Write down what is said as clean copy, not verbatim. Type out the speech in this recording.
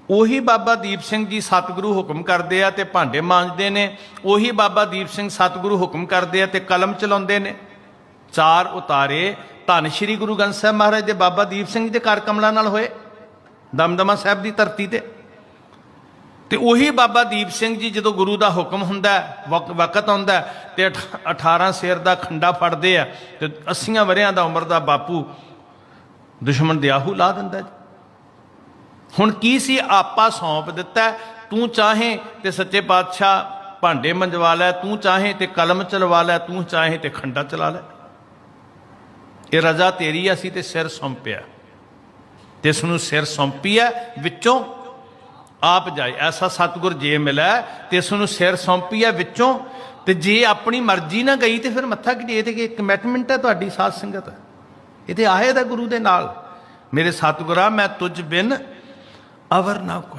ਉਹੀ ਬਾਬਾ ਦੀਪ ਸਿੰਘ ਜੀ ਸਤਿਗੁਰੂ ਹੁਕਮ ਕਰਦੇ ਆ ਤੇ ਭਾਂਡੇ ਮਾਂਜਦੇ ਨੇ, ਉਹੀ ਬਾਬਾ ਦੀਪ ਸਿੰਘ ਸਤਿਗੁਰੂ ਹੁਕਮ ਕਰਦੇ ਆ ਤੇ ਕਲਮ ਚਲਾਉਂਦੇ ਨੇ। ਚਾਰ ਉਤਾਰੇ ਧੰਨ ਸ਼੍ਰੀ ਗੁਰੂ ਗ੍ਰੰਥ ਸਾਹਿਬ ਮਹਾਰਾਜ ਦੇ ਬਾਬਾ ਦੀਪ ਸਿੰਘ ਜੀ ਦੇ ਕਰ ਕਮਲਾਂ ਨਾਲ ਹੋਏ ਦਮਦਮਾ ਸਾਹਿਬ ਦੀ ਧਰਤੀ ਤੇ ਉਹੀ ਬਾਬਾ ਦੀਪ ਸਿੰਘ ਜੀ ਜਦੋਂ ਗੁਰੂ ਦਾ ਹੁਕਮ ਹੁੰਦਾ, ਵਕਤ ਆਉਂਦਾ ਤੇ 18 ਸੇਰ ਦਾ ਖੰਡਾ ਫੜਦੇ ਆ ਤੇ 80 ਵਰਿਆਂ ਦਾ ਉਮਰ ਦਾ ਬਾਪੂ ਦੁਸ਼ਮਣ ਦੇ ਆਹੂ ਲਾ ਦਿੰਦਾ। ਹੁਣ ਕੀ ਸੀ, ਆਪਾ ਸੌਂਪ ਦਿੱਤਾ, ਤੂੰ ਚਾਹੇ ਤੇ ਸੱਚੇ ਪਾਤਸ਼ਾਹ ਭਾਂਡੇ ਮੰਜਵਾ ਲੈ, ਤੂੰ ਚਾਹੇ ਤੇ ਕਲਮ ਚਲਵਾ ਲੈ, ਤੂੰ ਚਾਹੇ ਤੇ ਖੰਡਾ ਚਲਾ ਲੈ। ਇਹ ਰਜ਼ਾ ਤੇਰੀ, ਅਸੀਂ ਤੇ ਸਿਰ ਸੌਂਪਿਆ ਤੇ ਇਸ ਨੂੰ ਸਿਰ ਸੌਂਪੀ ਹੈ ਵਿੱਚੋਂ ਆਪ ਜਾਏ। ਐਸਾ ਸਤਿਗੁਰ ਜੇ ਮਿਲਿਆ ਤੇ ਇਸ ਨੂੰ ਸਿਰ ਸੌਂਪੀ ਹੈ ਵਿੱਚੋਂ, ਤੇ ਜੇ ਆਪਣੀ ਮਰਜ਼ੀ ਨਾ ਗਈ ਤੇ ਫਿਰ ਮੱਥਾ ਕਿ ਇਹ ਤੇ ਕਮਿਟਮੈਂਟ ਹੈ ਤੁਹਾਡੀ ਸਾਧ ਸੰਗਤ, ਇਹ ਤੇ ਆਏ ਦਾ ਗੁਰੂ ਦੇ ਨਾਲ। ਮੇਰੇ ਸਤਿਗੁਰਾ ਮੈਂ ਤੁਝ ਬਿਨ ਅਵਰ ਨਾ ਕੋਈ।